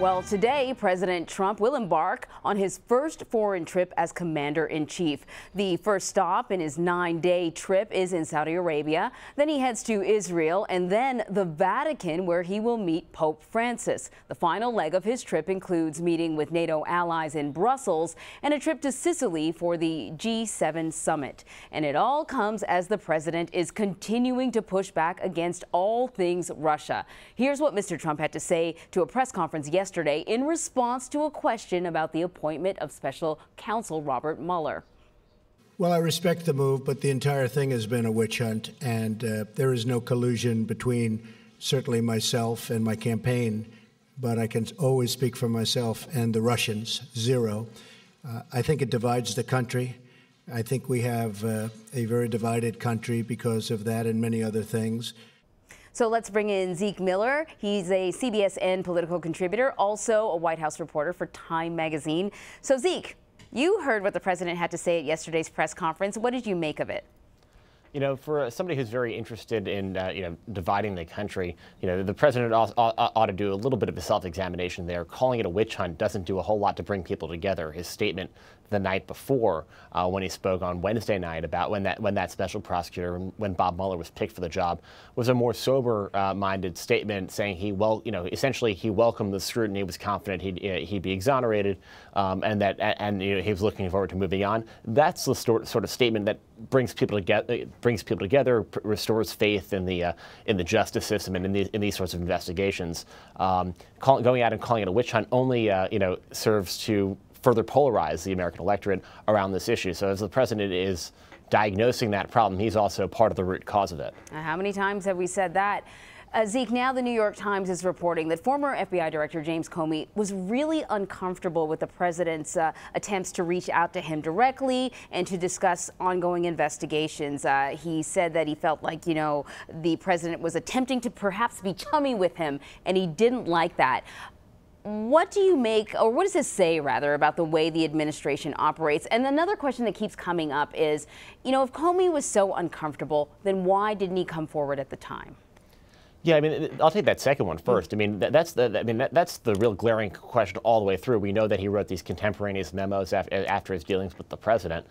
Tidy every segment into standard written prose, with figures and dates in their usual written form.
Well, today, President Trump will embark on his first foreign trip as commander-in-chief. The first stop in his 9-day trip is in Saudi Arabia. Then he heads to Israel and then the Vatican, where he will meet Pope Francis. The final leg of his trip includes meeting with NATO allies in Brussels and a trip to Sicily for the G7 summit. And it all comes as the president is continuing to push back against all things Russia. Here's what Mr. Trump had to say to a press conference yesterday in response to a question about the appointment of special counsel Robert Mueller. Well, I respect the move, but the entire thing has been a witch hunt, and there is no collusion between certainly myself and my campaign, but I can always speak for myself and the Russians, zero. I think it divides the country. I think we have a very divided country because of that and many other things. So let's bring in Zeke Miller. He's a CBSN political contributor, also a White House reporter for Time magazine. So Zeke, you heard what the president had to say at yesterday's press conference. What did you make of it? You know, for somebody who's very interested in, dividing the country, the president ought to do a little bit of a self-examination there. Calling it a witch hunt doesn't do a whole lot to bring people together. His statement the night before, when he spoke on Wednesday night about when that special prosecutor, when Bob Mueller was picked for the job, was a more sober-minded statement, saying essentially he welcomed the scrutiny, was confident he'd be exonerated, and he was looking forward to moving on. That's the sort of statement that brings people together, restores faith in the justice system and in these sorts of investigations. Going out and calling it a witch hunt only serves to further polarize the American electorate around this issue. So as the president is diagnosing that problem, he's also part of the root cause of it. How many times have we said that? Zeke, now the New York Times is reporting that former FBI Director James Comey was really uncomfortable with the president's attempts to reach out to him directly and to discuss ongoing investigations. He said that he felt like, the president was attempting to perhaps be chummy with him, and he didn't like that. What do you make, or what does this say, rather, about the way the administration operates? And another question that keeps coming up is, if Comey was so uncomfortable, then why didn't he come forward at the time? Yeah, I mean, I'll take that second one first. I mean, that's the real glaring question all the way through. We know that he wrote these contemporaneous memos after his dealings with the president.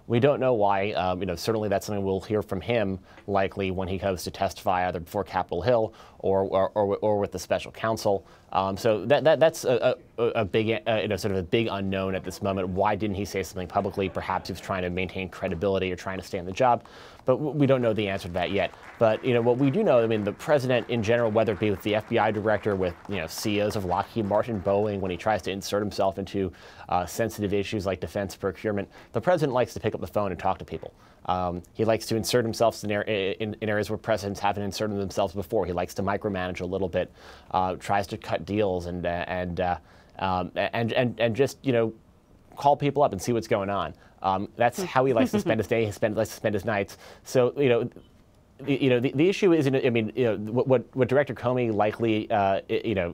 We don't know why. Certainly that's something we'll hear from him likely when he goes to testify either before Capitol Hill or with the special counsel. So that's a big, sort of a big unknown at this moment. Why didn't he say something publicly? Perhaps he was trying to maintain credibility or trying to stay in the job, but we don't know the answer to that yet. But what we do know, I mean, the president in general, whether it be with the FBI director, with CEOs of Lockheed Martin, Boeing, when he tries to insert himself into sensitive issues like defense procurement, the president likes to pick up the phone and talk to people. He likes to insert himself in areas where presidents haven't inserted themselves before. He likes to micromanage a little bit, tries to cut deals and just call people up and see what's going on. That's how he likes to spend his day. Likes to spend his nights. So the issue is, what Director Comey likely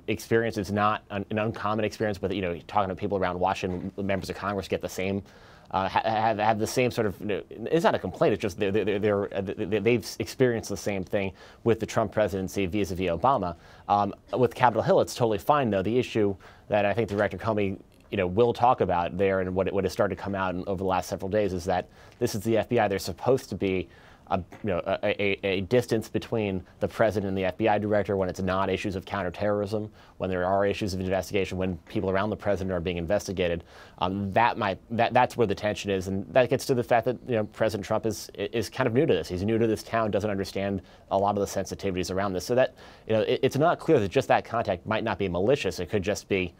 experienced is not an uncommon experience. With talking to people around Washington, members of Congress get the same. Have the same sort of, it's not a complaint, it's just they've experienced the same thing with the Trump presidency vis-a-vis Obama. With Capitol Hill, it's totally fine, though. The issue that I think Director Comey will talk about there, and what has started to come out over the last several days, is that this is the FBI. There's supposed to be a distance between the president and the FBI director when it's not issues of counterterrorism, when there are issues of investigation, when people around the president are being investigated. That's where the tension is, and that gets to the fact that President Trump is kind of new to this. He's new to this town, doesn't understand a lot of the sensitivities around this. So that it's not clear that just that contact might not be malicious. It could just be.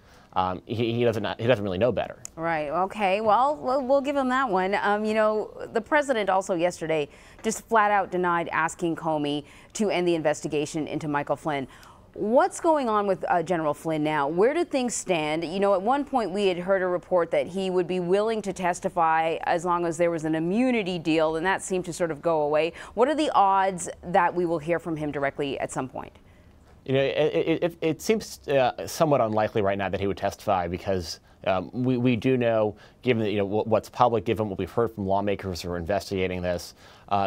He doesn't really know better. Right. Okay. Well, we'll give him that one. The president also yesterday just flat out denied asking Comey to end the investigation into Michael Flynn. What's going on with General Flynn now? Where do things stand? At one point we had heard a report that he would be willing to testify as long as there was an immunity deal, and that seemed to sort of go away. What are the odds that we will hear from him directly at some point? You know, it seems somewhat unlikely right now that he would testify because we do know, given that, what's public, given what we've heard from lawmakers who are investigating this,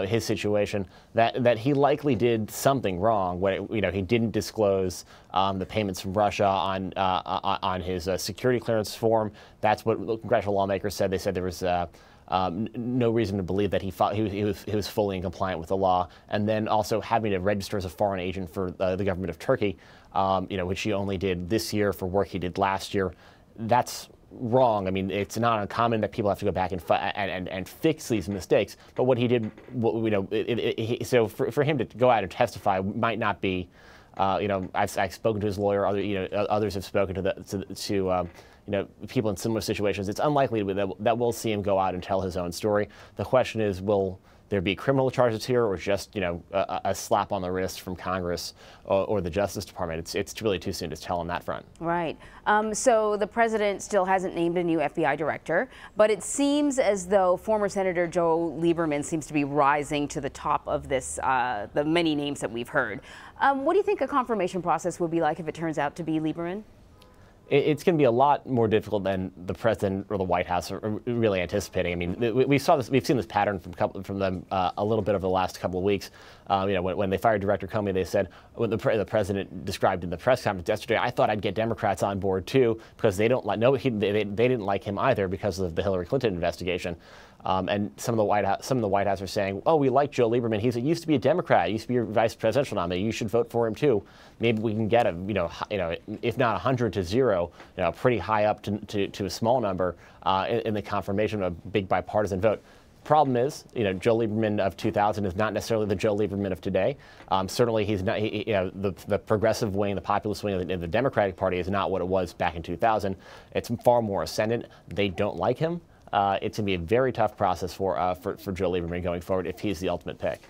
his situation, that he likely did something wrong when he didn't disclose the payments from Russia on his security clearance form. That's what congressional lawmakers said. They said there was no reason to believe that he was fully in compliant with the law, and then also having to register as a foreign agent for the government of Turkey, which he only did this year for work he did last year. That's wrong. I mean, it's not uncommon that people have to go back and fix these mistakes. But what he did, so for him to go out and testify might not be. I've spoken to his lawyer. Others have spoken to people in similar situations. It's unlikely that we'll see him go out and tell his own story. The question is, will there be criminal charges here, or just a slap on the wrist from Congress or the Justice Department? It's really too soon to tell on that front. Right. So the president still hasn't named a new FBI director, but it seems as though former Senator Joe Lieberman seems to be rising to the top of this, the many names that we've heard. What do you think a confirmation process will be like if it turns out to be Lieberman? It's going to be a lot more difficult than the president or the White House are really anticipating. I mean, we've seen this pattern from them a little bit over the last couple of weeks. When they fired Director Comey, they said, when the president described in the press conference yesterday, I thought I'd get Democrats on board too, because they don't like they didn't like him either because of the Hillary Clinton investigation. And some of the White House are saying, oh, we like Joe Lieberman. He used to be a Democrat. He used to be your vice presidential nominee. You should vote for him too. Maybe we can get if not 100 to 0, pretty high up to a small number in the confirmation of a big bipartisan vote. Problem is, Joe Lieberman of 2000 is not necessarily the Joe Lieberman of today. Certainly, he's not. The progressive wing, the populist wing in the Democratic Party is not what it was back in 2000. It's far more ascendant. They don't like him. It's going to be a very tough process for Joe Lieberman going forward if he's the ultimate pick.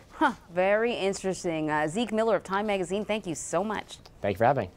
Very interesting. Zeke Miller of Time Magazine, thank you so much. Thank you for having me.